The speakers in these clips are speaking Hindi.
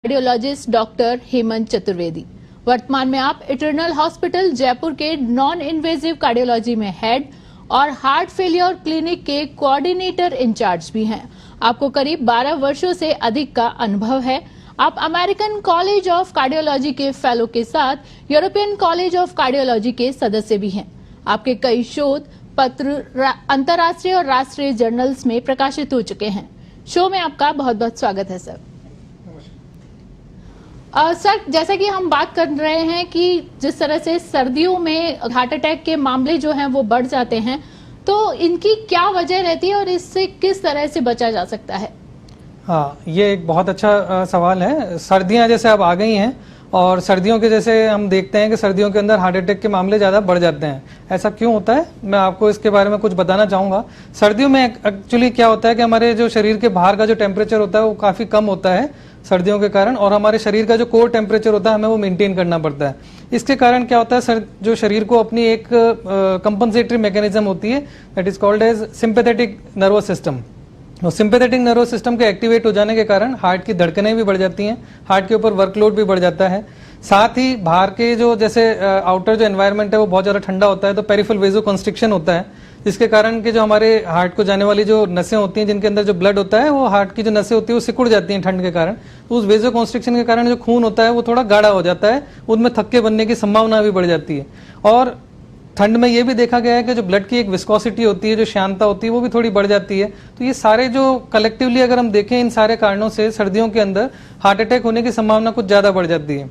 Cardiologist doctor Hemant Chaturvedi. वर्तमान में आप इटर्नल हॉस्पिटल जयपुर के नॉन इन्वेजिव कार्डियोलॉजी में हेड और हार्ट फेलियर क्लिनिक के कोऑर्डिनेटर इंचार्ज भी हैं। आपको करीब 12 वर्षों से अधिक का अनुभव है। आप अमेरिकन कॉलेज ऑफ कार्डियोलॉजी के फेलो के साथ यूरोपियन कॉलेज ऑफ कार्डियोलॉजी के सदस्य भी हैं। आपके कई शोध पत्र अंतर्राष्ट्रीय और राष्ट्रीय जर्नल्स में प्रकाशित हो चुके हैं। शो में आपका बहुत बहुत स्वागत है सर। सर, जैसा कि हम बात कर रहे हैं कि जिस तरह से सर्दियों में हार्ट अटैक के मामले जो हैं वो बढ़ जाते हैं, तो इनकी क्या वजह रहती है और इससे किस तरह से बचा जा सकता है? हाँ, ये एक बहुत अच्छा सवाल है। सर्दियां जैसे अब आ गई हैं और सर्दियों के जैसे हम देखते हैं कि सर्दियों के अंदर हार्ट अटैक के मामले ज़्यादा बढ़ जाते हैं। ऐसा क्यों होता है, मैं आपको इसके बारे में कुछ बताना चाहूँगा। सर्दियों में एक्चुअली क्या होता है कि हमारे जो शरीर के बाहर का जो टेम्परेचर होता है वो काफ़ी कम होता है सर्दियों के कारण, और हमारे शरीर का जो कोर टेम्परेचर होता है हमें वो मेंटेन करना पड़ता है। इसके कारण क्या होता है, जो शरीर को अपनी एक कंपनसेटरी मैकेनिज्म होती है that is called as sympathetic nervous system. और सिंपैथेटिक नर्वस सिस्टम के एक्टिवेट हो जाने के कारण हार्ट की धड़कनें भी बढ़ जाती हैं, हार्ट के ऊपर वर्कलोड भी बढ़ जाता है। साथ ही बाहर के जो जैसे आउटर जो एनवायरनमेंट है वो बहुत ज़्यादा ठंडा होता है, तो पेरिफेरल वेसोकंस्ट्रिक्शन होता है, जिसके कारण के जो हमारे हार्ट को जाने वाली जो नसें होती हैं जिनके अंदर जो ब्लड होता है वो हार्ट की जो नसें होती है वो सिकुड़ जाती हैं ठंड के कारण। तो उस वेसोकंस्ट्रिक्शन के कारण जो खून होता है वो थोड़ा गाढ़ा हो जाता है, उनमें थक्के बनने की संभावना भी बढ़ जाती है। और ठंड में ये भी देखा गया है कि जो ब्लड की एक विस्कोसिटी होती है, जो श्यानता होती है, वो भी थोड़ी बढ़ जाती है। तो ये सारे जो कलेक्टिवली अगर हम देखें, इन सारे कारणों से सर्दियों के अंदर हार्ट अटैक होने की संभावना कुछ ज़्यादा बढ़ जाती है।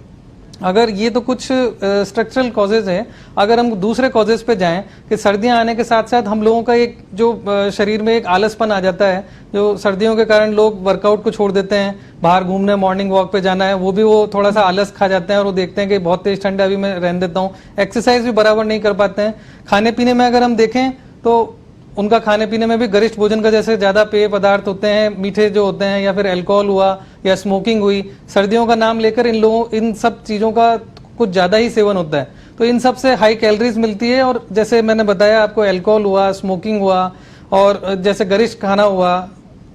अगर ये तो कुछ स्ट्रक्चरल कॉजेज हैं। अगर हम दूसरे कॉजेज पे जाएं कि सर्दियां आने के साथ साथ हम लोगों का एक जो शरीर में एक आलसपन आ जाता है, जो सर्दियों के कारण लोग वर्कआउट को छोड़ देते हैं, बाहर घूमने मॉर्निंग वॉक पे जाना है वो भी वो थोड़ा सा आलस खा जाते हैं और वो देखते हैं कि बहुत तेज ठंड है अभी मैं रहने देता हूँ। एक्सरसाइज भी बराबर नहीं कर पाते हैं। खाने पीने में अगर हम देखें तो उनका खाने पीने में भी गरिष्ठ भोजन का जैसे ज्यादा पेय पदार्थ होते हैं, मीठे जो होते हैं, या फिर अल्कोहल हुआ या स्मोकिंग हुई, सर्दियों का नाम लेकर इन सब चीजों का कुछ ज्यादा ही सेवन होता है। तो इन सब से हाई कैलोरीज मिलती है, और जैसे मैंने बताया आपको, अल्कोहल हुआ, स्मोकिंग हुआ, और जैसे गरिष्ठ खाना हुआ,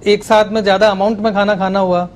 एक साथ में ज्यादा अमाउंट में खाना खाना हुआ,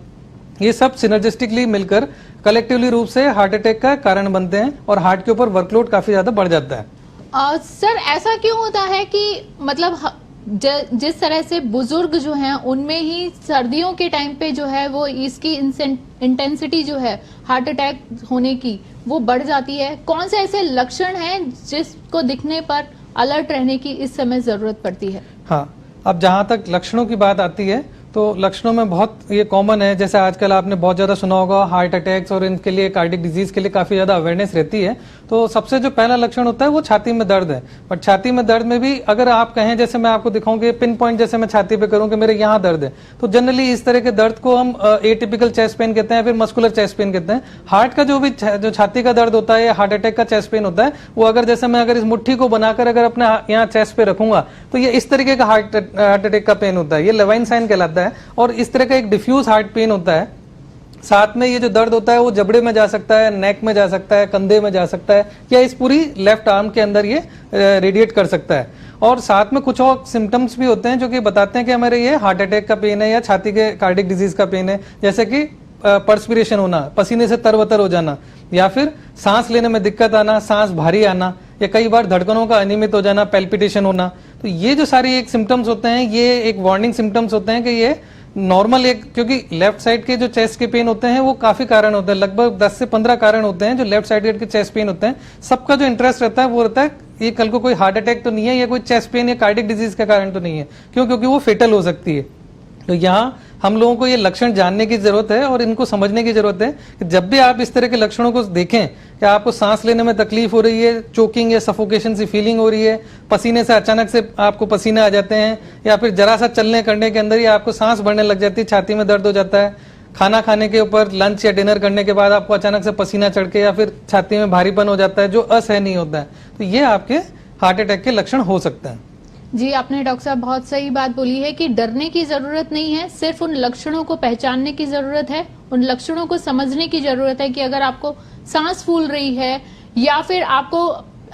ये सब सिनर्जिस्टिकली मिलकर कलेक्टिवली रूप से हार्ट अटैक का कारण बनते हैं और हार्ट के ऊपर वर्कलोड काफी ज्यादा बढ़ जाता है। सर, ऐसा क्यों होता है कि मतलब जिस तरह से बुजुर्ग जो हैं उनमें ही सर्दियों के टाइम पे जो है वो इसकी इंटेंसिटी जो है हार्ट अटैक होने की वो बढ़ जाती है? कौन से ऐसे लक्षण हैं जिसको दिखने पर अलर्ट रहने की इस समय जरूरत पड़ती है? हाँ, अब जहां तक लक्षणों की बात आती है तो लक्षणों में बहुत ये कॉमन है, जैसे आजकल आपने बहुत ज्यादा सुना होगा हार्ट अटैक्स, और इनके लिए कार्डियक डिजीज के लिए काफी ज्यादा अवेयरनेस रहती है। तो सबसे जो पहला लक्षण होता है वो छाती में दर्द है। बट छाती में दर्द में भी अगर आप कहें, जैसे मैं आपको दिखाऊं कि पिन पॉइंट जैसे मैं छाती पे करूं कि मेरे यहाँ दर्द है, तो जनरली इस तरह के दर्द को हम एटिपिकल चेस्ट पेन कहते हैं, फिर मस्कुलर चेस्ट पेन कहते हैं। हार्ट का जो भी जो छाती का दर्द होता है या हार्ट अटैक का चेस्ट पेन होता है, वो अगर जैसे मैं अगर इस मुट्ठी को बनाकर अगर अपने यहाँ चेस्ट पे रखूंगा तो ये इस तरीके का हार्ट अटैक का पेन होता है, ये लेवाइन साइन कहलाता है। और इस तरह का एक डिफ्यूज हार्ट पेन होता है। साथ में ये जो दर्द होता है वो जबड़े में जा सकता है, नेक में जा सकता है, कंधे में जा सकता है, या इस पूरी लेफ्ट आर्म के अंदर ये रेडिएट कर सकता है। और साथ में कुछ और सिम्टम्स भी होते हैं जो कि बताते हैं कि हमारे ये हार्ट अटैक का पेन है या छाती के कार्डियक डिजीज का पेन है, जैसे कि पर्सपिरेशन होना, पसीने से तरबतर हो जाना, या फिर सांस लेने में दिक्कत आना, सांस भारी आना, या कई बार धड़कनों का अनियमित हो जाना, पैल्पिटेशन होना। तो ये जो सारी एक सिम्टम्स होते हैं, ये एक वार्निंग सिम्टम्स होते हैं कि ये नॉर्मल एक, क्योंकि लेफ्ट साइड के जो चेस्ट के पेन होते हैं वो काफी कारण होते हैं, लगभग 10 से 15 कारण होते हैं जो लेफ्ट साइड के चेस्ट पेन होते हैं। सबका जो इंटरेस्ट रहता है वो रहता है ये कल को कोई हार्ट अटैक तो नहीं है, या कोई चेस्ट पेन या कार्डियक डिजीज का कारण तो नहीं है, क्योंकि वो फेटल हो सकती है। तो यहाँ हम लोगों को ये लक्षण जानने की जरूरत है और इनको समझने की जरूरत है कि जब भी आप इस तरह के लक्षणों को देखें कि आपको सांस लेने में तकलीफ हो रही है, चोकिंग या सफोकेशन सी फीलिंग हो रही है, पसीने से अचानक से आपको पसीने आ जाते हैं, या फिर जरा सा चलने करने के अंदर ही आपको सांस बढ़ने लग जाती है, छाती में दर्द हो जाता है, खाना खाने के ऊपर लंच या डिनर करने के बाद आपको अचानक से पसीना चढ़ के या फिर छाती में भारीपन हो जाता है जो असहनीय होता है, तो ये आपके हार्ट अटैक के लक्षण हो सकते हैं। जी, आपने डॉक्टर साहब बहुत सही बात बोली है कि डरने की जरूरत नहीं है, सिर्फ उन लक्षणों को पहचानने की जरूरत है, उन लक्षणों को समझने की जरूरत है कि अगर आपको सांस फूल रही है या फिर आपको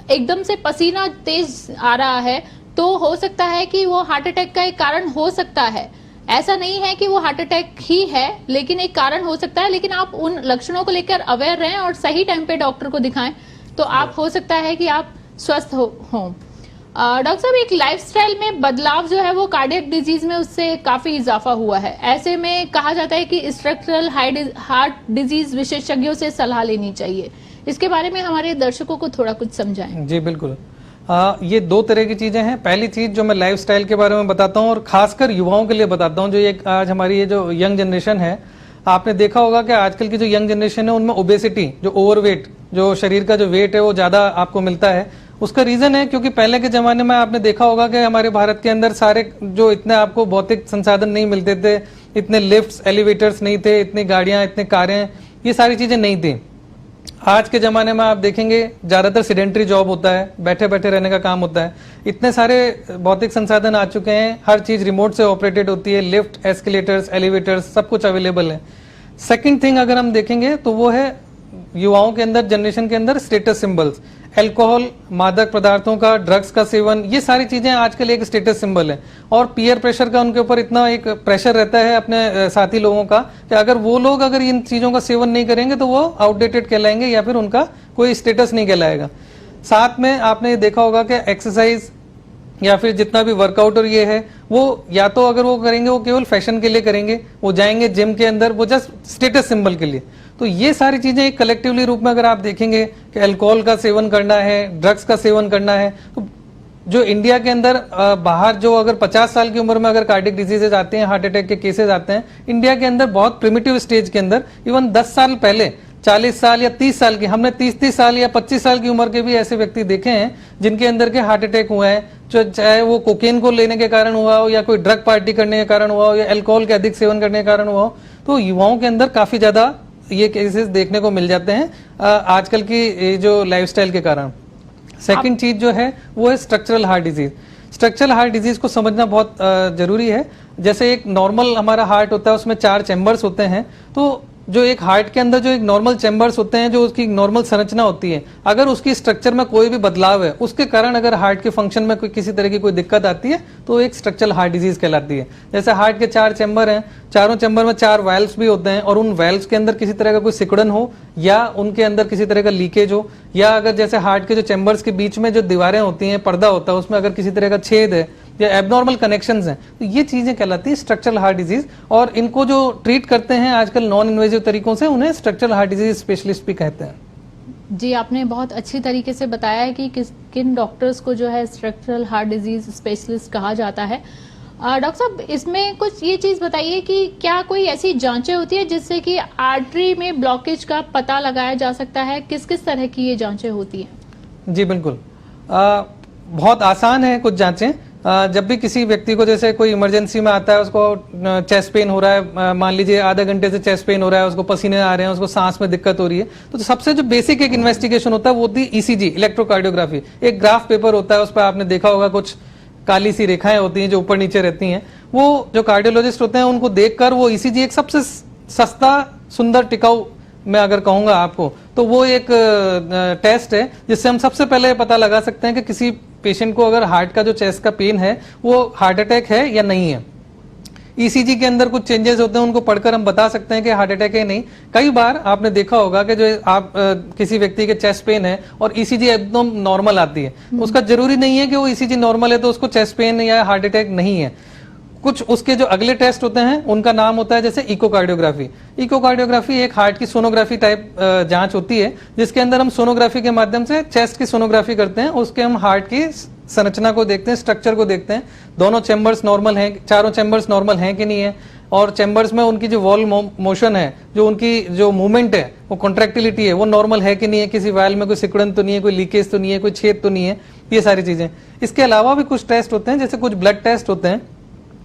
एकदम से पसीना तेज आ रहा है तो हो सकता है कि वो हार्ट अटैक का एक कारण हो सकता है। ऐसा नहीं है कि वो हार्ट अटैक ही है, लेकिन एक कारण हो सकता है। लेकिन आप उन लक्षणों को लेकर अवेयर रहें और सही टाइम पे डॉक्टर को दिखाएं, तो आप हो सकता है कि आप स्वस्थ हों। डॉक्टर साहब, एक लाइफस्टाइल में बदलाव जो है वो कार्डियक डिजीज में उससे काफी इजाफा हुआ है। ऐसे में कहा जाता है कि स्ट्रक्चरल हार्ट डिजीज विशेषज्ञों से सलाह लेनी चाहिए। इसके बारे में हमारे दर्शकों को थोड़ा कुछ समझाएं। जी बिल्कुल। ये दो तरह की चीजें हैं। पहली चीज जो मैं लाइफस्टाइल के बारे में बताता हूँ और खासकर युवाओं के लिए बताता हूँ, जो ये आज हमारी ये जो यंग जनरेशन है, आपने देखा होगा कि आजकल की जो यंग जनरेशन है उनमें ओबेसिटी, जो ओवरवेट, जो शरीर का जो वेट है वो ज्यादा आपको मिलता है। उसका रीजन है क्योंकि पहले के जमाने में आपने देखा होगा कि हमारे भारत के अंदर सारे जो इतने आपको भौतिक संसाधन नहीं मिलते थे, इतने लिफ्ट्स, एलिवेटर्स नहीं थे, इतनी गाड़ियां, इतने कारें, ये सारी चीजें नहीं थी। आज के जमाने में आप देखेंगे ज्यादातर सीडेंटरी जॉब होता है, बैठे बैठे रहने का काम होता है। इतने सारे भौतिक संसाधन आ चुके हैं, हर चीज रिमोट से ऑपरेटेड होती है, लिफ्ट, एस्केलेटर्स, एलिवेटर्स, सब कुछ अवेलेबल है। सेकंड थिंग अगर हम देखेंगे तो वो है युवाओं के अंदर, जनरेशन के अंदर स्टेटस सिंबल्स, अल्कोहल, मादक पदार्थों का, ड्रग्स का सेवन, ये सारी चीजें आजकल एक स्टेटस सिंबल है। और पीयर प्रेशर का उनके ऊपर इतना एक प्रेशर रहता है अपने साथी लोगों का कि अगर वो लोग अगर इन चीजों का सेवन नहीं करेंगे तो वो आउटडेटेड कहलाएंगे या फिर उनका कोई स्टेटस नहीं कहलाएगा। साथ में आपने देखा होगा कि एक्सरसाइज या फिर जितना भी वर्कआउट और ये है, वो या तो अगर वो करेंगे वो केवल फैशन के लिए करेंगे, वो जाएंगे जिम के अंदर, वो जस्ट स्टेटस सिंबल के लिए। तो ये सारी चीजें एक कलेक्टिवली रूप में अगर आप देखेंगे कि अल्कोहल का सेवन करना है, ड्रग्स का सेवन करना है, तो जो इंडिया के अंदर बाहर जो अगर 50 साल की उम्र में अगर कार्डियक डिजीजेज आते हैं, हार्ट अटैक के केसेस आते हैं, इंडिया के अंदर बहुत प्रिमिटिव स्टेज के अंदर, इवन 10 साल पहले, 40 साल या 30 साल की, हमने 30 साल या 25 साल की उम्र के भी ऐसे व्यक्ति देखे हैं जिनके अंदर के हार्ट अटैक हुए हैं, चाहे वो कोकेन को लेने के कारण हुआ हो या कोई ड्रग पार्टी करने के कारण हुआ हो या अल्कोहल के अधिक सेवन करने के कारण हुआ हो। तो युवाओं के अंदर काफी ज्यादा ये केसेस देखने को मिल जाते हैं आजकल की जो लाइफस्टाइल के कारण। सेकंड चीज जो है वो है structural heart disease. Structural heart disease को समझना बहुत जरूरी है। जैसे एक नॉर्मल हमारा हार्ट होता है, उसमें 4 चैम्बर्स होते हैं। तो जो एक हार्ट के अंदर जो एक नॉर्मल चैम्बर्स होते हैं, जो उसकी नॉर्मल संरचना होती है, अगर उसकी स्ट्रक्चर में कोई भी बदलाव है, उसके कारण अगर हार्ट के फंक्शन में कोई किसी तरह की कोई दिक्कत आती है, तो एक स्ट्रक्चरल हार्ट डिजीज कहलाती है। जैसे हार्ट के 4 चैम्बर हैं, चारों चैम्बर में 4 वाल्व्स भी होते हैं, और उन वाल्व्स के अंदर किसी तरह का कोई सिकुड़न हो या उनके अंदर किसी तरह का लीकेज हो, या अगर जैसे हार्ट के जो चैम्बर्स के बीच में जो दीवारें होती हैं, पर्दा होता है, उसमें अगर किसी तरह का छेद है या एबनॉर्मल कनेक्शंस हैं, तो ये चीजें कहलाती है स्ट्रक्चरल हार्ट डिजीज। और इनको जो ट्रीट करते हैं आजकल नॉन इन्वेजिव तरीकों से, उन्हें स्ट्रक्चरल हार्ट डिजीज स्पेशलिस्ट भी कहते हैं। जी, आपने बहुत अच्छी तरीके से बताया है कि किन डॉक्टर्स को जो है स्ट्रक्चरल हार्ट डिजीज स्पेशलिस्ट कहा जाता है। डॉक्टर साहब, इसमें कुछ ये चीज बताइए कि क्या कोई ऐसी जांचें होती है जिससे कि आर्टरी में ब्लॉकेज का पता लगाया जा सकता है? किस किस तरह की ये जांचें होती हैं? जी बिल्कुल, बहुत आसान है कुछ जांचें। जब भी किसी व्यक्ति को जैसे कोई इमरजेंसी में आता है, उसको चेस्ट पेन हो रहा है, मान लीजिए आधा घंटे से चेस्ट पेन हो रहा है, उसको पसीने आ रहे हैं, उसको सांस में दिक्कत हो रही है, तो सबसे जो बेसिक एक इन्वेस्टिगेशन होता है वो होती है ईसीजी, इलेक्ट्रोकार्डियोग्राफी। एक ग्राफ पेपर होता है, उस पर आपने देखा होगा कुछ काली सी रेखाएं होती हैं जो ऊपर नीचे रहती हैं। वो जो कार्डियोलॉजिस्ट होते हैं उनको देखकर वो ईसीजी एक सबसे सस्ता, सुंदर, टिकाऊ, मैं अगर कहूंगा आपको, तो वो एक टेस्ट है जिससे हम सबसे पहले पता लगा सकते हैं कि किसी पेशेंट को अगर हार्ट का जो चेस्ट का पेन है वो हार्ट अटैक है या नहीं है। ईसीजी के अंदर कुछ चेंजेस होते हैं, उनको पढ़कर हम बता सकते हैं कि हार्ट अटैक है नहीं। कई बार आपने देखा होगा कि जो आप किसी व्यक्ति के चेस्ट पेन है और ईसीजी एकदम नॉर्मल आती है, उसका जरूरी नहीं है कि वो ईसीजी नॉर्मल है तो उसको चेस्ट पेन या हार्ट अटैक नहीं है। कुछ उसके जो अगले टेस्ट होते हैं उनका नाम होता है जैसे इकोकार्डियोग्राफी। इकोकार्डियोग्राफी एक हार्ट की सोनोग्राफी टाइप जांच होती है, जिसके अंदर हम सोनोग्राफी के माध्यम से चेस्ट की सोनोग्राफी करते हैं। उसके हम हार्ट की संरचना को देखते हैं, स्ट्रक्चर को देखते हैं, दोनों चैम्बर्स नॉर्मल हैं, चारों चैम्बर्स नॉर्मल हैं कि नहीं है, और चैम्बर्स में उनकी जो वॉल मोशन है, जो उनकी जो मूवमेंट है, वो कॉन्ट्रैक्टिलिटी है, वो नॉर्मल है कि नहीं है, किसी वाल्व में कोई सिकुड़न तो नहीं है, कोई लीकेज तो नहीं है, कोई छेद तो नहीं है, ये सारी चीजें। इसके अलावा भी कुछ टेस्ट होते हैं, जैसे कुछ ब्लड टेस्ट होते हैं,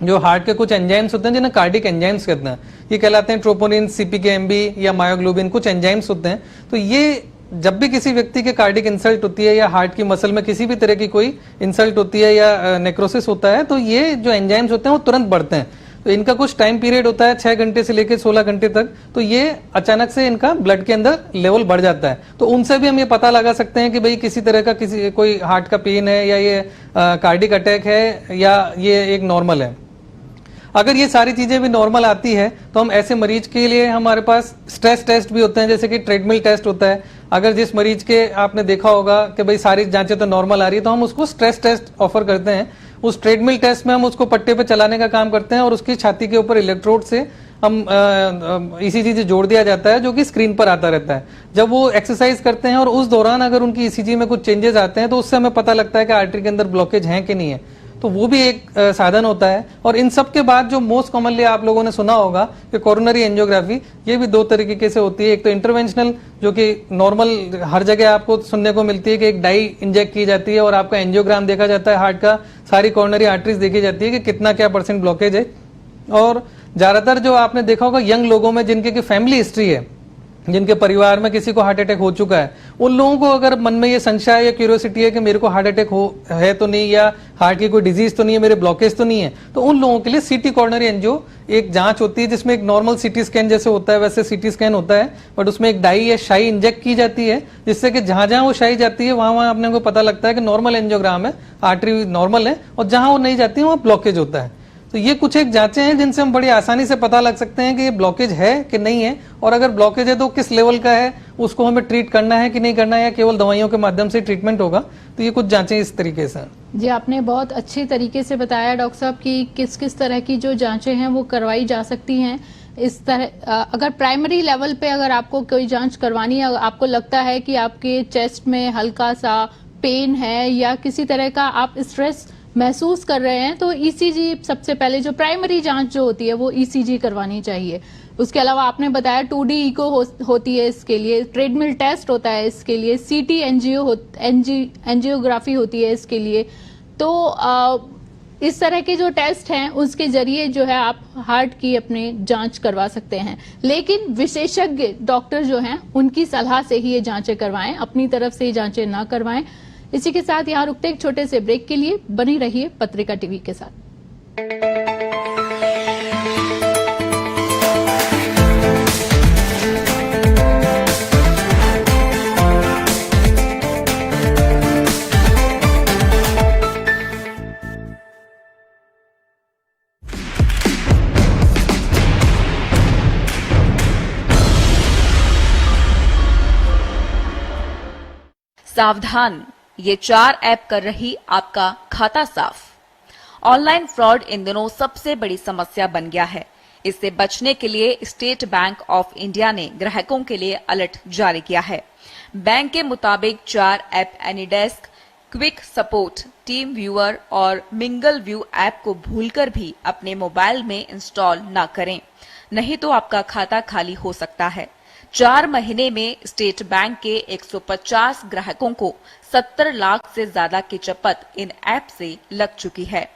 जो हार्ट के कुछ एंजाइम्स होते हैं जिन्हें कार्डिक एंजाइम्स कहते हैं। ये कहलाते हैं ट्रोपोनिन, सीपीकेएमबी या मायोग्लोबिन, कुछ एंजाइम्स होते हैं। तो ये जब भी किसी व्यक्ति के कार्डिक इंसल्ट होती है या हार्ट की मसल में किसी भी तरह की कोई इंसल्ट होती है या नेक्रोसिस होता है, तो ये जो एंजाइम्स होते हैं वो तुरंत बढ़ते हैं। तो इनका कुछ टाइम पीरियड होता है 6 घंटे से लेकर 16 घंटे तक। तो ये अचानक से इनका ब्लड के अंदर लेवल बढ़ जाता है। तो उनसे भी हम ये पता लगा सकते हैं कि भाई किसी तरह का कोई हार्ट का पेन है या ये कार्डिक अटैक है या ये एक नॉर्मल है। अगर ये सारी चीजें भी नॉर्मल आती है तो हम ऐसे मरीज के लिए हमारे पास स्ट्रेस टेस्ट भी होते हैं, जैसे कि ट्रेडमिल टेस्ट होता है। अगर जिस मरीज के आपने देखा होगा कि भाई सारी जांचें तो नॉर्मल आ रही है तो हम उसको स्ट्रेस टेस्ट ऑफर करते हैं। उस ट्रेडमिल टेस्ट में हम उसको पट्टे पे चलाने का काम करते हैं और उसकी छाती के ऊपर इलेक्ट्रोड से हम ईसीजी से जोड़ दिया जाता है, जो कि स्क्रीन पर आता रहता है। जब वो एक्सरसाइज करते हैं और उस दौरान अगर उनकी ईसीजी में कुछ चेंजेस आते हैं तो उससे हमें पता लगता है कि आर्टरी के अंदर ब्लॉकेज है कि नहीं है। तो वो भी एक साधन होता है। और इन सब के बाद जो मोस्ट कॉमनली आप लोगों ने सुना होगा कि कोरोनरी एंजियोग्राफी, ये भी दो तरीके से होती है। एक तो इंटरवेंशनल, जो कि नॉर्मल हर जगह आपको सुनने को मिलती है कि एक डाई इंजेक्ट की जाती है और आपका एंजियोग्राम देखा जाता है हार्ट का, सारी कोरोनरी आर्टरीज देखी जाती है कि कितना क्या % ब्लॉकेज है। और ज्यादातर जो आपने देखा होगा यंग लोगों में जिनके की फैमिली हिस्ट्री है, जिनके परिवार में किसी को हार्ट अटैक हो चुका है, उन लोगों को अगर मन में ये संशय या क्यूरियोसिटी है कि मेरे को हार्ट अटैक है तो नहीं, या हार्ट की कोई डिजीज तो नहीं है, मेरे ब्लॉकेज तो नहीं है, तो उन लोगों के लिए सीटी कोरोनरी एंजियो एक जांच होती है, जिसमें एक नॉर्मल सीटी स्कैन जैसे होता है वैसे सीटी स्कैन होता है, बट उसमें एक डाई या शाई इंजेक्ट की जाती है, जिससे कि जहां जहां वो शाई जाती है वहां वहां अपने को पता लगता है कि नॉर्मल एंजियोग्राम है, आर्टरी नॉर्मल है, और जहां वो नहीं जाती है वहां ब्लॉकेज होता है। तो ये कुछ एक जांचें हैं जिनसे हम बड़ी आसानी से पता लग सकते हैं कि ये ब्लॉकेज है कि नहीं है, और अगर ब्लॉकेज है तो किस लेवल का है, उसको हमें ट्रीट करना है कि नहीं करना है, या केवल दवाइयों के माध्यम से ट्रीटमेंट होगा। तो ये कुछ जांचें इस तरीके से। जी, आपने बहुत अच्छे तरीके से बताया डॉक्टर साहब कि किस किस तरह की जो जांचें हैं वो करवाई जा सकती हैं। इस तरह अगर प्राइमरी लेवल पे अगर आपको कोई जांच करवानी है, आपको लगता है कि आपके चेस्ट में हल्का सा पेन है या किसी तरह का आप स्ट्रेस महसूस कर रहे हैं, तो ईसीजी सबसे पहले जो प्राइमरी जांच जो होती है वो ईसीजी करवानी चाहिए। उसके अलावा आपने बताया 2D इको होती है इसके लिए, ट्रेडमिल टेस्ट होता है इसके लिए, सीटी एंजियोग्राफी होती है इसके लिए। तो इस तरह के जो टेस्ट हैं उसके जरिए जो है आप हार्ट की अपने जांच करवा सकते हैं, लेकिन विशेषज्ञ डॉक्टर जो हैं उनकी सलाह से ही ये जांचें करवाएं, अपनी तरफ से ये जांचें ना करवाएं। इसी के साथ यहाँ रुकते एक छोटे से ब्रेक के लिए। बनी रहिए पत्रिका टीवी के साथ। सावधान, ये 4 ऐप कर रही आपका खाता साफ। ऑनलाइन फ्रॉड इन दिनों सबसे बड़ी समस्या बन गया है। इससे बचने के लिए स्टेट बैंक ऑफ इंडिया ने ग्राहकों के लिए अलर्ट जारी किया है। बैंक के मुताबिक 4 app AnyDesk, quick support, team viewer और मिंगल व्यू ऐप को भूलकर भी अपने मोबाइल में इंस्टॉल न करें, नहीं तो आपका खाता खाली हो सकता है। 4 महीने में स्टेट बैंक के 150 ग्राहकों को 70 लाख से ज्यादा की चपत इन ऐप से लग चुकी है।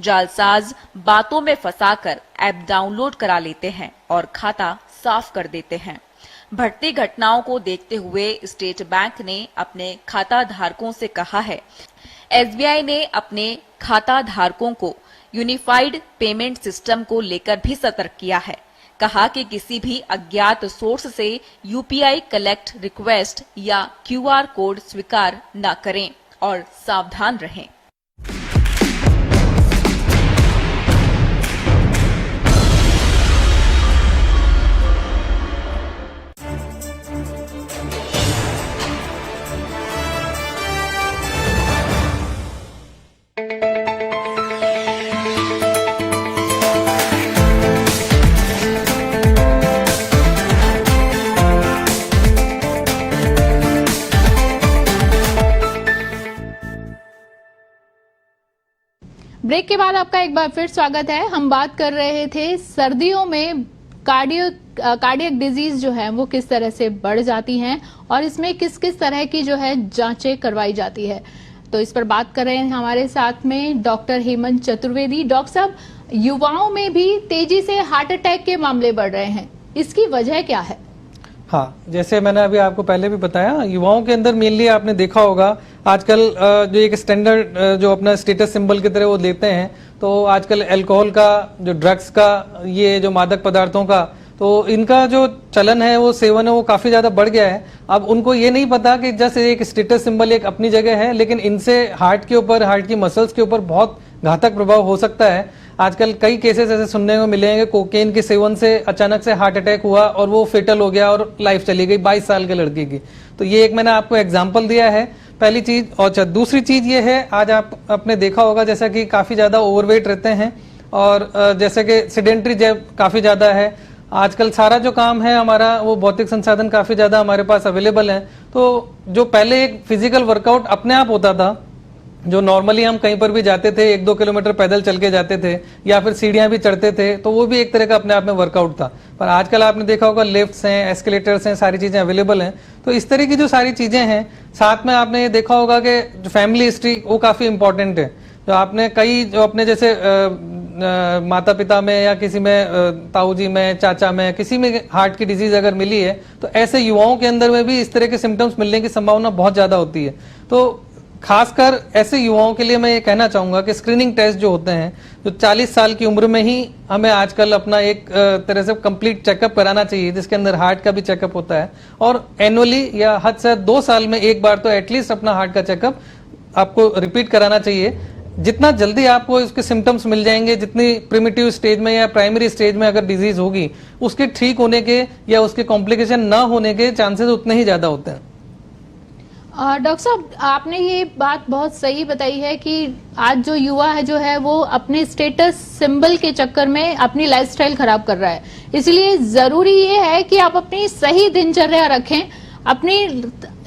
जालसाज बातों में फंसाकर ऐप डाउनलोड करा लेते हैं और खाता साफ कर देते हैं। बढ़ती घटनाओं को देखते हुए स्टेट बैंक ने अपने खाता धारकों से कहा है। एसबीआई ने अपने खाता धारकों को यूनिफाइड पेमेंट सिस्टम को लेकर भी सतर्क किया है। कहा कि किसी भी अज्ञात सोर्स से यूपीआई कलेक्ट रिक्वेस्ट या क्यूआर कोड स्वीकार न करें और सावधान रहें। ब्रेक के बाद आपका एक बार फिर स्वागत है। हम बात कर रहे थे सर्दियों में कार्डियक डिजीज जो है वो किस तरह से बढ़ जाती हैं और इसमें किस किस तरह की जो है जांचें करवाई जाती है। तो इस पर बात कर रहे हैं हमारे साथ में डॉक्टर हेमंत चतुर्वेदी। डॉक्टर साहब, युवाओं में भी तेजी से हार्ट अटैक के मामले बढ़ रहे हैं, इसकी वजह क्या है? हाँ, जैसे मैंने अभी आपको पहले भी बताया, युवाओं के अंदर मेनली आपने देखा होगा आजकल जो एक स्टैंडर्ड जो अपना स्टेटस सिंबल की तरह वो लेते हैं, तो आजकल अल्कोहल का, जो ड्रग्स का, ये जो मादक पदार्थों का, तो इनका जो चलन है, वो सेवन है, वो काफी ज्यादा बढ़ गया है। अब उनको ये नहीं पता कि जैसे एक स्टेटस सिंबल एक अपनी जगह है, लेकिन इनसे हार्ट के ऊपर, हार्ट की मसल्स के ऊपर बहुत घातक प्रभाव हो सकता है। आजकल कई केसेस ऐसे सुनने को मिले हैं कि कोकेन के सेवन से अचानक से हार्ट अटैक हुआ और वो फेटल हो गया और लाइफ चली गई 22 साल के लड़की की। तो ये एक मैंने आपको एग्जाम्पल दिया है, पहली चीज। और दूसरी चीज ये है, आज आपने देखा होगा जैसा कि काफी ज्यादा ओवरवेट रहते हैं और जैसे कि सेडेंट्री जैब काफी ज्यादा है। आजकल सारा जो काम है हमारा, वो भौतिक संसाधन काफी ज्यादा हमारे पास अवेलेबल है। तो जो पहले एक फिजिकल वर्कआउट अपने आप होता था, जो नॉर्मली हम कहीं पर भी जाते थे 1-2 किलोमीटर पैदल चल के जाते थे या फिर सीढ़ियां भी चढ़ते थे, तो वो भी एक तरह का अपने आप में वर्कआउट था। पर आजकल आपने देखा होगा लिफ्ट्स हैं, एस्केलेटर्स हैं, सारी चीजें अवेलेबल हैं। तो इस तरह की जो सारी चीजें हैं, साथ में आपने ये देखा होगा कि जो फैमिली हिस्ट्री वो काफी इंपॉर्टेंट है। जो आपने कई जो अपने जैसे माता पिता में या किसी में ताऊ जी में, चाचा में, किसी में हार्ट की डिजीज अगर मिली है, तो ऐसे युवाओं के अंदर में भी इस तरह के सिम्टम्स मिलने की संभावना बहुत ज्यादा होती है। तो खासकर ऐसे युवाओं के लिए मैं ये कहना चाहूंगा कि स्क्रीनिंग टेस्ट जो होते हैं, जो 40 साल की उम्र में ही हमें आजकल अपना एक तरह से कंप्लीट चेकअप कराना चाहिए, जिसके अंदर हार्ट का भी चेकअप होता है। और एनुअली या हद से 2 साल में एक बार तो एटलीस्ट अपना हार्ट का चेकअप आपको रिपीट कराना चाहिए। जितना जल्दी आपको इसके सिम्टम्स मिल जाएंगे, जितनी प्रिमिटिव स्टेज में या प्राइमरी स्टेज में अगर डिजीज होगी, उसके ठीक होने के या उसके कॉम्प्लिकेशन ना होने के चांसेस उतने ही ज्यादा होते हैं। डॉक्टर साहब, आपने ये बात बहुत सही बताई है कि आज जो युवा है जो है वो अपने स्टेटस सिंबल के चक्कर में अपनी लाइफस्टाइल खराब कर रहा है। इसलिए जरूरी ये है कि आप अपनी सही दिनचर्या रखें, अपनी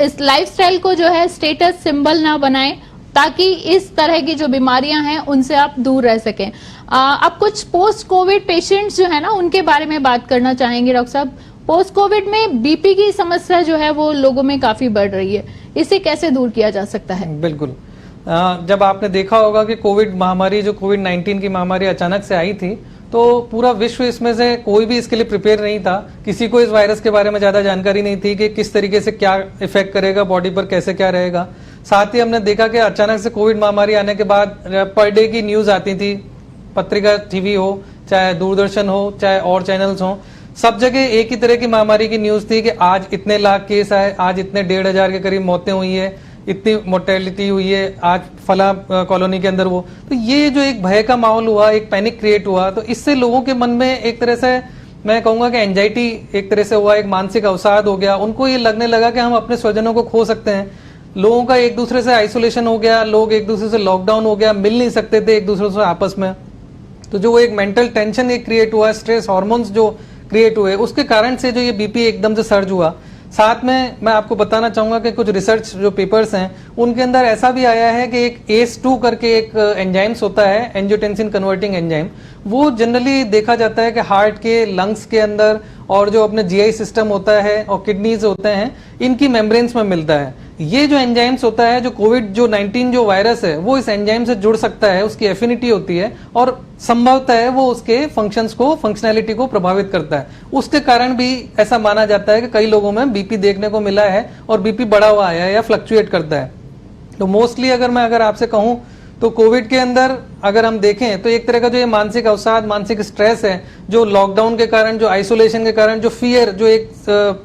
इस लाइफस्टाइल को जो है स्टेटस सिंबल ना बनाएं, ताकि इस तरह की जो बीमारियां हैं उनसे आप दूर रह सकें। अब कुछ पोस्ट कोविड पेशेंट्स जो है ना, उनके बारे में बात करना चाहेंगे डॉक्टर साहब। पोस्ट कोविड में बीपी की समस्या जो है वो लोगों में काफी बढ़ रही है, इसे कैसे दूर किया जा सकता है? बिल्कुल, जब आपने देखा होगा कि कोविड महामारी, जो कोविड-19 की महामारी अचानक से आई थी, तो पूरा विश्व इसमें से कोई भी इसके लिए प्रिपेयर नहीं था। किसी को इस वायरस के बारे में ज्यादा जानकारी नहीं थी कि किस तरीके से क्या इफेक्ट करेगा बॉडी पर, कैसे क्या रहेगा। साथ ही हमने देखा कि अचानक से कोविड महामारी आने के बाद पर डे की न्यूज आती थी, पत्रिका, टीवी हो, चाहे दूरदर्शन हो, चाहे और चैनल्स हो, सब जगह एक ही तरह की महामारी की न्यूज थी कि आज इतने लाख केस आए, आज इतने 1,500 के करीब मौतें हुई है, इतनी मोर्टेलिटी हुई है, आज फला कॉलोनी के अंदर वो। तो ये जो एक भय का माहौल हुआ, एक पैनिक क्रिएट हुआ, तो इससे लोगों के मन में एक तरह से मैं कहूंगा कि एंजाइटी एक तरह से हुआ, एक मानसिक अवसाद हो गया। उनको ये लगने लगा कि हम अपने स्वजनों को खो सकते हैं। लोगों का एक दूसरे से आइसोलेशन हो गया, लोग एक दूसरे से लॉकडाउन हो गया, मिल नहीं सकते थे एक दूसरे से आपस में। तो जो वो एक मेंटल टेंशन एक क्रिएट हुआ, स्ट्रेस हार्मोन्स जो क्रिएट हुए, उसके कारण से जो ये बीपी एकदम से सर्ज हुआ। साथ में मैं आपको बताना चाहूंगा कि कुछ रिसर्च जो पेपर्स हैं, उनके अंदर ऐसा भी आया है कि एक ACE2 करके एक एंजाइम्स होता है, एंजियोटेंसिन कन्वर्टिंग एंजाइम, वो जनरली देखा जाता है कि हार्ट के, लंग्स के अंदर और जो अपने GI सिस्टम होता है और किडनीज होते हैं, इनकी मेम्ब्रेन्स में मिलता है। ये जो एंजाइम्स होता है, जो कोविड-19 जो वायरस है, वो इस एंजाइम से जुड़ सकता है, उसकी एफिनिटी होती है और संभवतः है वो उसके फंक्शंस को, फंक्शनैलिटी को प्रभावित करता है। उसके कारण भी ऐसा माना जाता है कि कई लोगों में बीपी देखने को मिला है और बीपी बढ़ा हुआ आया है या फ्लक्चुएट करता है। तो मोस्टली अगर आपसे कहूं तो कोविड के अंदर अगर हम देखें तो एक तरह का जो ये मानसिक अवसाद, मानसिक स्ट्रेस है, जो लॉकडाउन के कारण, जो आइसोलेशन के कारण, जो फियर जो एक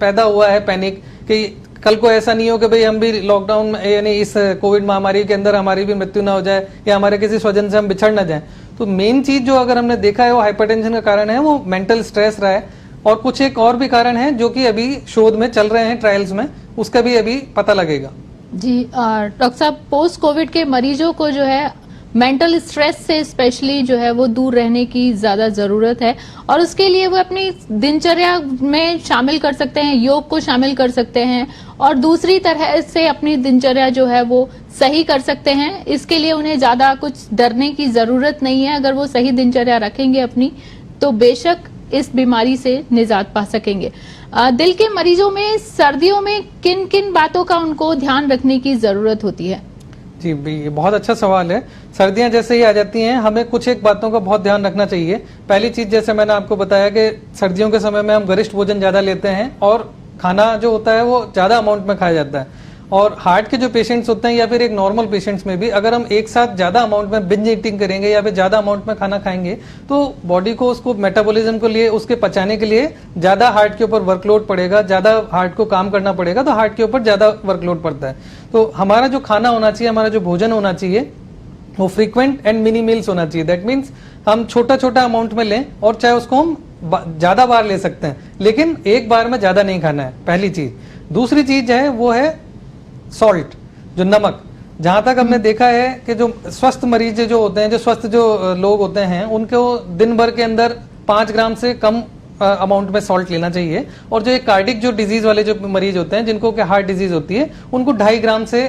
पैदा हुआ है, पैनिक, कि कल को ऐसा नहीं हो कि भाई हम भी लॉकडाउन में, यानी इस कोविड महामारी के अंदर हमारी भी मृत्यु ना हो जाए या हमारे किसी स्वजन से हम बिछड़ ना जाए। तो मेन चीज जो अगर हमने देखा है वो हाइपरटेंशन का कारण है, वो मेंटल स्ट्रेस रहा है। और कुछ एक और भी कारण है जो कि अभी शोध में चल रहे हैं, ट्रायल्स में, उसका भी अभी पता लगेगा। जी डॉक्टर साहब, पोस्ट कोविड के मरीजों को जो है मेंटल स्ट्रेस से स्पेशली जो है वो दूर रहने की ज्यादा जरूरत है, और उसके लिए वो अपनी दिनचर्या में शामिल कर सकते हैं, योग को शामिल कर सकते हैं और दूसरी तरह से अपनी दिनचर्या जो है वो सही कर सकते हैं। इसके लिए उन्हें ज्यादा कुछ डरने की जरूरत नहीं है। अगर वो सही दिनचर्या रखेंगे अपनी, तो बेशक इस बीमारी से निजात पा सकेंगे। दिल के मरीजों में सर्दियों में किन किन बातों का उनको ध्यान रखने की जरूरत होती है? जी, ये बहुत अच्छा सवाल है। सर्दियां जैसे ही आ जाती हैं, हमें कुछ एक बातों का बहुत ध्यान रखना चाहिए। पहली चीज, जैसे मैंने आपको बताया कि सर्दियों के समय में हम गरिष्ठ भोजन ज्यादा लेते हैं और खाना जो होता है वो ज्यादा अमाउंट में खाया जाता है। और हार्ट के जो पेशेंट्स होते हैं या फिर एक नॉर्मल पेशेंट्स में भी अगर हम एक साथ ज्यादा अमाउंट में बिंज ईटिंग करेंगे या फिर ज्यादा अमाउंट में खाना खाएंगे, तो बॉडी को, उसको मेटाबॉलिज्म के लिए, उसके पचाने के लिए ज्यादा हार्ट के ऊपर वर्कलोड पड़ेगा, ज्यादा हार्ट को काम करना पड़ेगा, तो हार्ट के ऊपर ज्यादा वर्कलोड पड़ता है। तो हमारा जो खाना होना चाहिए, हमारा जो भोजन होना चाहिए, वो फ्रीक्वेंट एंड मिनी मील्स होना चाहिए। दैट मीन्स हम छोटा छोटा अमाउंट में लें और चाहे उसको हम ज्यादा बार ले सकते हैं, लेकिन एक बार में ज्यादा नहीं खाना है, पहली चीज। दूसरी चीज है वो है सॉल्ट, जो नमक। जहां तक हमने देखा है कि जो स्वस्थ मरीज जो होते हैं, जो स्वस्थ जो लोग होते हैं, उनको दिन भर के अंदर 5 ग्राम से कम अमाउंट में सॉल्ट लेना चाहिए। और जो एक कार्डिक जो डिजीज वाले जो मरीज होते हैं, जिनको कि हार्ट डिजीज होती है, उनको 2.5 ग्राम से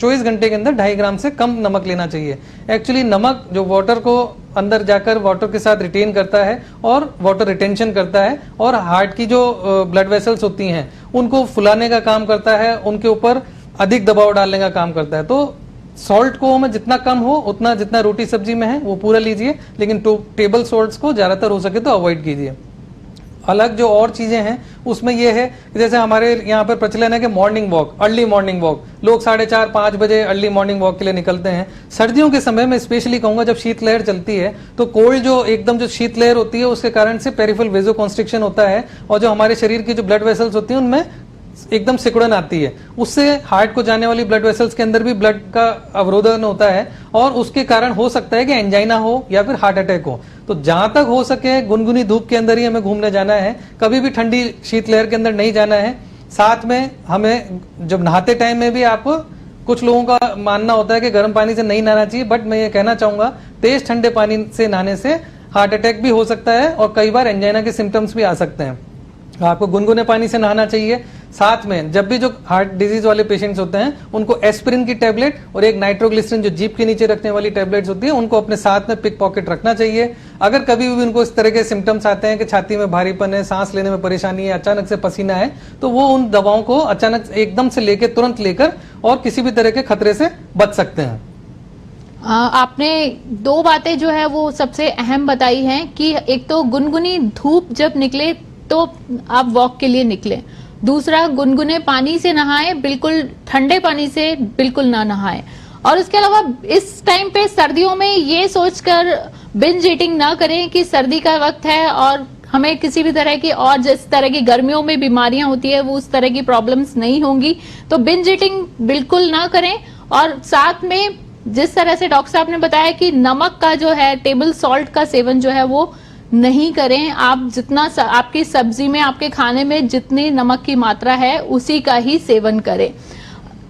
24 घंटे के अंदर 2.5 ग्राम से कम नमक लेना चाहिए। एक्चुअली नमक जो वाटर को अंदर जाकर वाटर के साथ रिटेन करता है और वाटर रिटेंशन करता है, और हार्ट की जो ब्लड वेसल्स होती हैं उनको फुलाने का काम करता है, उनके ऊपर अधिक दबाव डालने का काम करता है। तो सॉल्ट को हमें जितना कम हो उतना, जितना रोटी सब्जी में है वो पूरा लीजिए, लेकिन टेबल सॉल्ट्स को ज्यादातर हो सके तो अवॉइड कीजिए। अलग जो और चीजें हैं उसमें ये है कि जैसे हमारे यहाँ पर प्रचलन है कि morning walk, early morning walk, लोग 4:30-5 बजे अर्ली मॉर्निंग वॉक के लिए निकलते हैं। सर्दियों के समय में स्पेशली कहूंगा, जब शीतलहर चलती है तो कोल्ड जो एकदम जो शीतलहर होती है उसके कारण से पेरिफेरल वेसोकॉन्स्ट्रिक्शन होता है, और जो हमारे शरीर की जो ब्लड वेसल्स होती है उनमें एकदम सिकुड़न आती है। उससे हार्ट को जाने वाली ब्लड वेसल्स के अंदर भी ब्लड का अवरोधन होता है, और उसके कारण हो सकता है कि एंजाइना हो या फिर हार्ट अटैक हो। तो जहां तक हो सके गुनगुनी धूप के अंदर ही हमें घूमने जाना है, कभी भी ठंडी शीतलहर के अंदर नहीं जाना है। साथ में हमें जब नहाते टाइम में भी, आपको कुछ लोगों का मानना होता है कि गर्म पानी से नहीं नहाना चाहिए, बट मैं ये कहना चाहूंगा तेज ठंडे पानी से नहाने से हार्ट अटैक भी हो सकता है और कई बार एंजाइना के सिम्टम्स भी आ सकते हैं। आपको गुनगुने पानी से नहाना चाहिए। साथ में जब भी जो हार्ट डिजीज वाले पेशेंट्स होते हैं उनको एस्पिरिन की टेबलेट और एक नाइट्रोग्लिसरीन जो जीभ के नीचे रखने वाली टेबलेट्स होती है उनको अपने साथ में पिक पॉकेट रखना चाहिए। अगर कभी भी उनको इस तरह के सिम्टम्स आते हैं कि छाती में भारीपन है, सांस लेने में परेशानी है, अचानक से पसीना है, तो वो उन दवाओं को अचानक एकदम से लेकर, तुरंत लेकर, और किसी भी तरह के खतरे से बच सकते हैं। आपने 2 बातें जो है वो सबसे अहम बताई हैं कि एक तो गुनगुनी धूप जब निकले तो आप वॉक के लिए निकलें, दूसरा गुनगुने पानी से नहाएं, बिल्कुल ठंडे पानी से बिल्कुल ना नहाएं, और उसके अलावा इस टाइम पे सर्दियों में ये सोचकर बिंज ईटिंग ना करें कि सर्दी का वक्त है और हमें किसी भी तरह की, और जिस तरह की गर्मियों में बीमारियां होती है वो उस तरह की प्रॉब्लम्स नहीं होंगी। तो बिंज ईटिंग बिल्कुल ना करें, और साथ में जिस तरह से डॉक्टर साहब ने बताया कि नमक का जो है, टेबल सॉल्ट का सेवन जो है वो नहीं करें। आप जितना आपकी सब्जी में, आपके खाने में जितनी नमक की मात्रा है उसी का ही सेवन करें।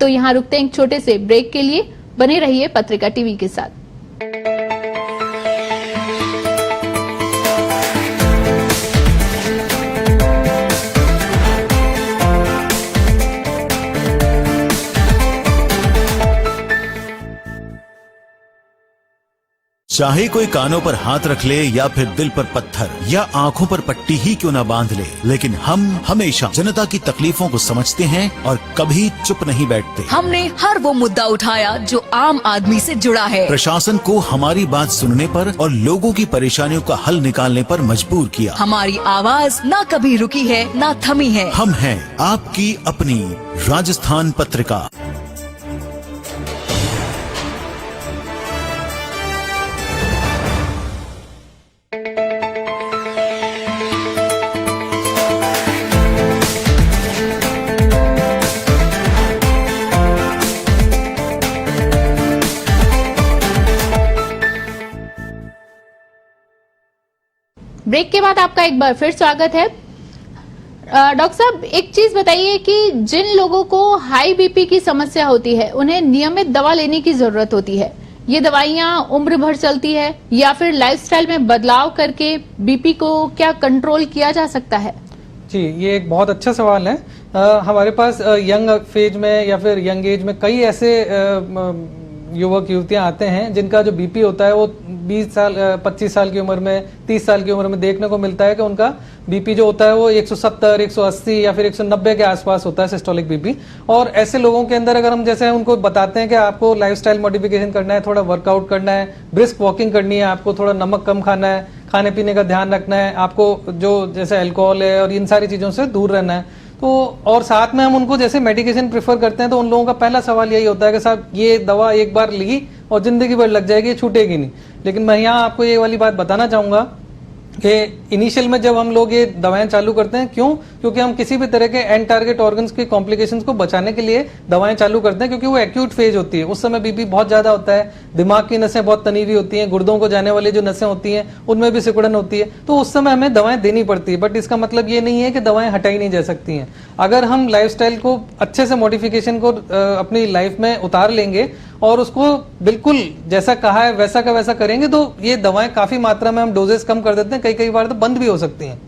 तो यहाँ रुकते हैं एक छोटे से ब्रेक के लिए। बने रहिए पत्रिका टीवी के साथ। चाहे कोई कानों पर हाथ रख ले या फिर दिल पर पत्थर या आंखों पर पट्टी ही क्यों ना बांध ले, लेकिन हम हमेशा जनता की तकलीफों को समझते हैं और कभी चुप नहीं बैठते। हमने हर वो मुद्दा उठाया जो आम आदमी से जुड़ा है। प्रशासन को हमारी बात सुनने पर और लोगों की परेशानियों का हल निकालने पर मजबूर किया। हमारी आवाज ना कभी रुकी है ना थमी है। हम हैं आपकी अपनी राजस्थान पत्रिका। ब्रेक के बाद आपका एक बार फिर स्वागत है। डॉक्टर साहब, एक चीज बताइए कि जिन लोगों को हाई बीपी की समस्या होती है उन्हें नियमित दवा लेने की जरूरत होती है। ये दवाइयां उम्र भर चलती है या फिर लाइफस्टाइल में बदलाव करके बीपी को क्या कंट्रोल किया जा सकता है? जी, ये एक बहुत अच्छा सवाल है। हमारे पास यंग फेज में या फिर यंग एज में कई ऐसे युवक युवतियां आते हैं जिनका जो बीपी होता है वो 20 साल 25 साल की उम्र में, 30 साल की उम्र में देखने को मिलता है कि उनका बीपी जो होता है वो 170, 180 या फिर 190 के आसपास होता है, सिस्टोलिक बीपी। और ऐसे लोगों के अंदर अगर हम जैसे उनको बताते हैं कि आपको लाइफस्टाइल मॉडिफिकेशन करना है, थोड़ा वर्कआउट करना है, ब्रिस्क वॉकिंग करनी है, आपको थोड़ा नमक कम खाना है, खाने पीने का ध्यान रखना है, आपको जो जैसे अल्कोहल है और इन सारी चीजों से दूर रहना है, तो और साथ में हम उनको जैसे मेडिकेशन प्रेफर करते हैं, तो उन लोगों का पहला सवाल यही होता है कि साहब ये दवा एक बार ली और जिंदगी भर लग जाएगी, छूटेगी नहीं। लेकिन मैं यहाँ आपको ये वाली बात बताना चाहूंगा कि इनिशियल में जब हम लोग ये दवाएं चालू करते हैं, क्यों? क्योंकि हम किसी भी तरह के एंड टारगेट ऑर्गन्स की कॉम्प्लिकेशंस को बचाने के लिए दवाएं चालू करते हैं, क्योंकि वो एक्यूट फेज होती है, उस समय बीपी बहुत ज्यादा होता है, दिमाग की नसें बहुत तनी हुई होती हैं, गुर्दों को जाने वाली जो नसें होती हैं उनमें भी सिकुड़न होती है, तो उस समय हमें दवाएं देनी पड़ती है। बट इसका मतलब ये नहीं है कि दवाएं हटाई नहीं जा सकती हैं। अगर हम लाइफस्टाइल को अच्छे से मॉडिफिकेशन को अपनी लाइफ में उतार लेंगे और उसको बिल्कुल जैसा कहा है वैसा का वैसा करेंगे, तो ये दवाएं काफी मात्रा में हम डोजेस कम कर देते हैं, कई बार तो बंद भी हो सकती हैं।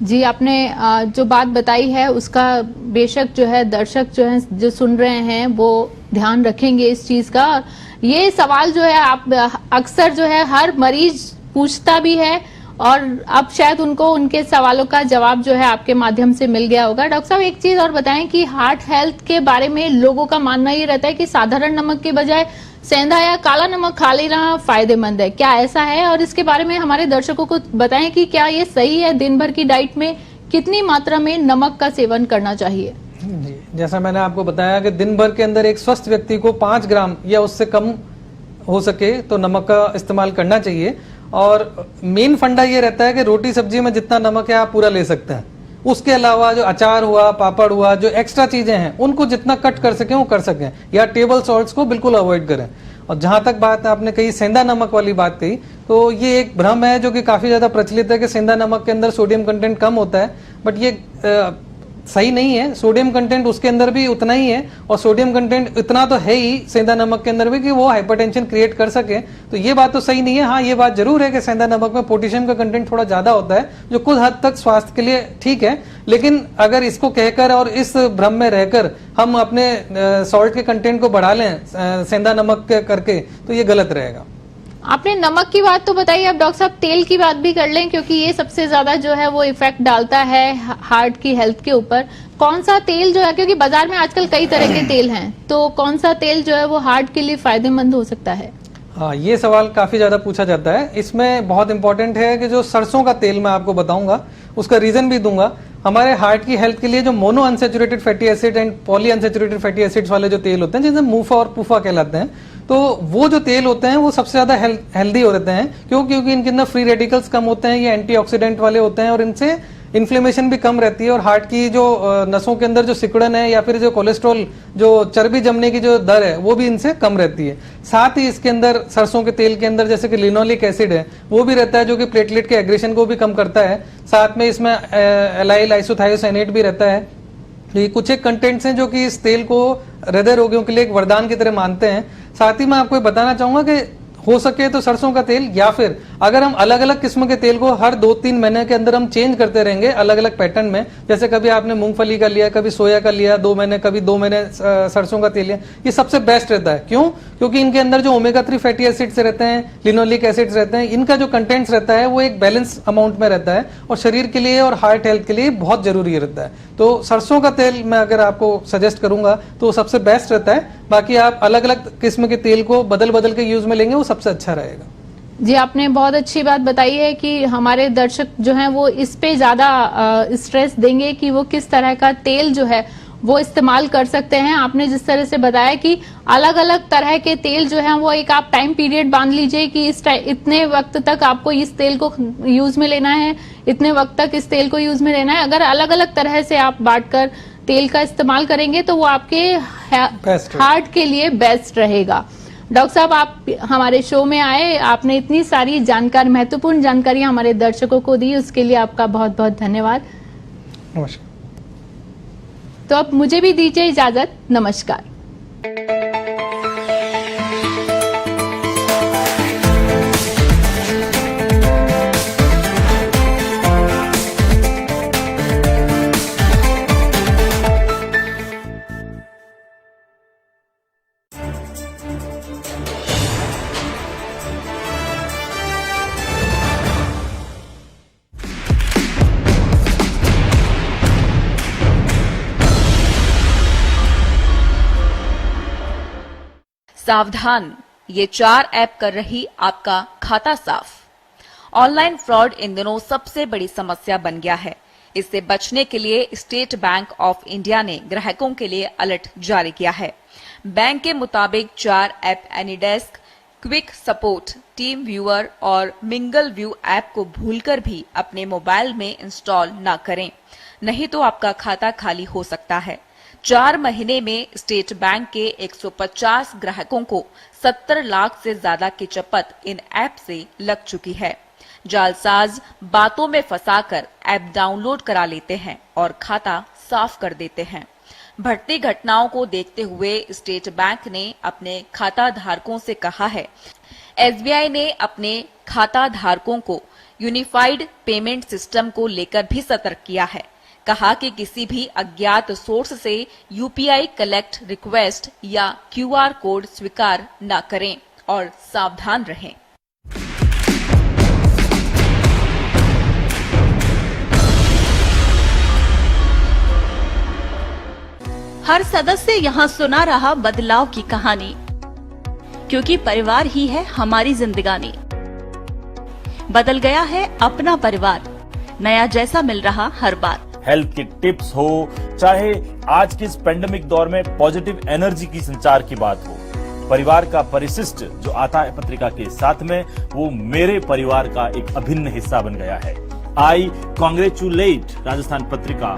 जी, आपने जो बात बताई है उसका बेशक जो है दर्शक जो है जो सुन रहे हैं वो ध्यान रखेंगे इस चीज का। ये सवाल जो है आप अक्सर जो है हर मरीज पूछता भी है और अब शायद उनको उनके सवालों का जवाब जो है आपके माध्यम से मिल गया होगा। डॉक्टर साहब, एक चीज और बताएं कि हार्ट हेल्थ के बारे में लोगों का मानना ये रहता है कि साधारण नमक के बजाय सेंधा या काला नमक खा लेना फायदेमंद है, क्या ऐसा है? और इसके बारे में हमारे दर्शकों को बताएं कि क्या ये सही है? दिन भर की डाइट में कितनी मात्रा में नमक का सेवन करना चाहिए? जी, जैसा मैंने आपको बताया कि दिन भर के अंदर एक स्वस्थ व्यक्ति को 5 ग्राम या उससे कम हो सके तो नमक का इस्तेमाल करना चाहिए। और मेन फंडा ये रहता है कि रोटी सब्जी में जितना नमक है आप पूरा ले सकते हैं, उसके अलावा जो अचार हुआ, पापड़ हुआ, जो एक्स्ट्रा चीजें हैं उनको जितना कट कर सकें वो कर सकें, या टेबल सॉल्ट्स को बिल्कुल अवॉइड करें। और जहां तक बात आपने कही सेंधा नमक वाली बात कही, तो ये एक भ्रम है जो कि काफी ज्यादा प्रचलित है कि सेंधा नमक के अंदर सोडियम कंटेंट कम होता है, बट ये सही नहीं है। सोडियम कंटेंट उसके अंदर भी उतना ही है, और सोडियम कंटेंट इतना तो है ही सेंधा नमक के अंदर भी कि वो हाइपरटेंशन क्रिएट कर सके, तो ये बात तो सही नहीं है। हाँ, ये बात जरूर है कि सेंधा नमक में पोटेशियम का कंटेंट थोड़ा ज्यादा होता है, जो कुछ हद तक स्वास्थ्य के लिए ठीक है, लेकिन अगर इसको कहकर और इस भ्रम में रहकर हम अपने सॉल्ट के कंटेंट को बढ़ा लें सेंधा नमक करके, तो ये गलत रहेगा। आपने नमक की बात तो बताई, अब डॉक्टर साहब तेल की बात भी कर लें, क्योंकि ये सबसे ज्यादा जो है वो इफेक्ट डालता है हार्ट की हेल्थ के ऊपर। कौन सा तेल जो है, क्योंकि बाजार में आजकल कई तरह के तेल हैं, तो कौन सा तेल जो है वो हार्ट के लिए फायदेमंद हो सकता है? हाँ, ये सवाल काफी ज्यादा पूछा जाता है। इसमें बहुत इंपॉर्टेंट है कि जो सरसों का तेल मैं आपको बताऊंगा, उसका रीजन भी दूंगा। हमारे हार्ट की हेल्थ के लिए जो mono unsaturated fatty acid and poly unsaturated fatty acids वाले जो तेल होते हैं, जिनसे मूफा और पूफा कहलाते हैं, तो वो जो तेल होते हैं वो सबसे ज्यादा हेल्दी हो रहते हैं। क्यों? क्योंकि इनके अंदर फ्री रेडिकल्स कम होते हैं, ये एंटीऑक्सीडेंट वाले होते हैं, और इनसे इन्फ्लेमेशन भी कम रहती है, और हार्ट की जो नसों के अंदर जो सिकुड़न है या फिर जो कोलेस्ट्रॉल, जो चर्बी जमने की जो दर है, वो भी इनसे कम रहती है। साथ ही इसके अंदर सरसों के तेल के अंदर जैसे कि लिनोलिक एसिड है, वो भी रहता है, जो कि प्लेटलेट के एग्रेशन को भी कम करता है। साथ में इसमें एलाइल आइसोथायोसाइनेट भी रहता है। ये कुछ एक कंटेंट्स हैं जो कि इस तेल को हृदय रोगियों के लिए एक वरदान की तरह मानते हैं। साथ ही मैं आपको बताना चाहूंगा कि हो सके तो सरसों का तेल, या फिर अगर हम अलग अलग किस्म के तेल को हर 2-3 महीने के अंदर हम चेंज करते रहेंगे अलग अलग पैटर्न में, जैसे कभी आपने मूंगफली का लिया, कभी सोया का लिया 2 महीने, कभी 2 महीने सरसों का तेल लिया, ये सबसे बेस्ट रहता है। क्यों? क्योंकि इनके अंदर जो ओमेगा 3 फैटी एसिड्स रहते हैं, लिनोलिक एसिड्स रहते हैं, इनका जो कंटेंट्स रहता है वो एक बैलेंस अमाउंट में रहता है, और शरीर के लिए और हार्ट हेल्थ के लिए बहुत जरूरी रहता है। तो सरसों का तेल मैं अगर आपको सजेस्ट करूंगा तो सबसे बेस्ट रहता है। बाकी आप अलग अलग किस्म के तेल को बदल बदल के यूज में लेंगे, वो सबसे अच्छा रहेगा। जी, आपने बहुत अच्छी बात बताई है कि हमारे दर्शक जो हैं वो इस पे ज्यादा स्ट्रेस देंगे कि वो किस तरह का तेल जो है वो इस्तेमाल कर सकते हैं। आपने जिस तरह से बताया कि अलग अलग तरह के तेल जो है वो एक आप टाइम पीरियड बांध लीजिए कि इतने वक्त तक आपको इस तेल को यूज में लेना है, इतने वक्त तक इस तेल को यूज में लेना है। अगर अलग अलग तरह से आप बांटकर तेल का इस्तेमाल करेंगे तो वो आपके हार्ट के लिए बेस्ट रहेगा। डॉक्टर साहब, आप हमारे शो में आए, आपने इतनी सारी जानकारी, महत्वपूर्ण जानकारियां हमारे दर्शकों को दी, उसके लिए आपका बहुत बहुत धन्यवाद। नमस्कार। तो अब मुझे भी दीजिए इजाजत। नमस्कार। सावधान, ये 4 ऐप कर रही आपका खाता साफ। ऑनलाइन फ्रॉड इन दिनों सबसे बड़ी समस्या बन गया है। इससे बचने के लिए स्टेट बैंक ऑफ इंडिया ने ग्राहकों के लिए अलर्ट जारी किया है। बैंक के मुताबिक 4 app AnyDesk, quick support, team viewer और मिंगल व्यू ऐप को भूलकर भी अपने मोबाइल में इंस्टॉल न करें, नहीं तो आपका खाता खाली हो सकता है। 4 महीने में स्टेट बैंक के 150 ग्राहकों को 70 लाख से ज्यादा की चपत इन ऐप से लग चुकी है। जालसाज बातों में फंसाकर ऐप डाउनलोड करा लेते हैं और खाता साफ कर देते हैं। बढ़ती घटनाओं को देखते हुए स्टेट बैंक ने अपने खाता धारकों से कहा है। एसबीआई ने अपने खाता धारकों को यूनिफाइड पेमेंट सिस्टम को लेकर भी सतर्क किया है। कहा कि किसी भी अज्ञात सोर्स से यूपीआई कलेक्ट रिक्वेस्ट या क्यूआर कोड स्वीकार न करें और सावधान रहें। हर सदस्य यहाँ सुना रहा बदलाव की कहानी, क्योंकि परिवार ही है हमारी जिंदगानी। बदल गया है अपना परिवार, नया जैसा मिल रहा हर बार। हेल्थ के टिप्स हो, चाहे आज के इस पेंडेमिक दौर में पॉजिटिव एनर्जी की संचार की बात हो, परिवार का परिशिष्ट जो आता है पत्रिका के साथ में, वो मेरे परिवार का एक अभिन्न हिस्सा बन गया है। आई कांग्रेचुलेट राजस्थान पत्रिका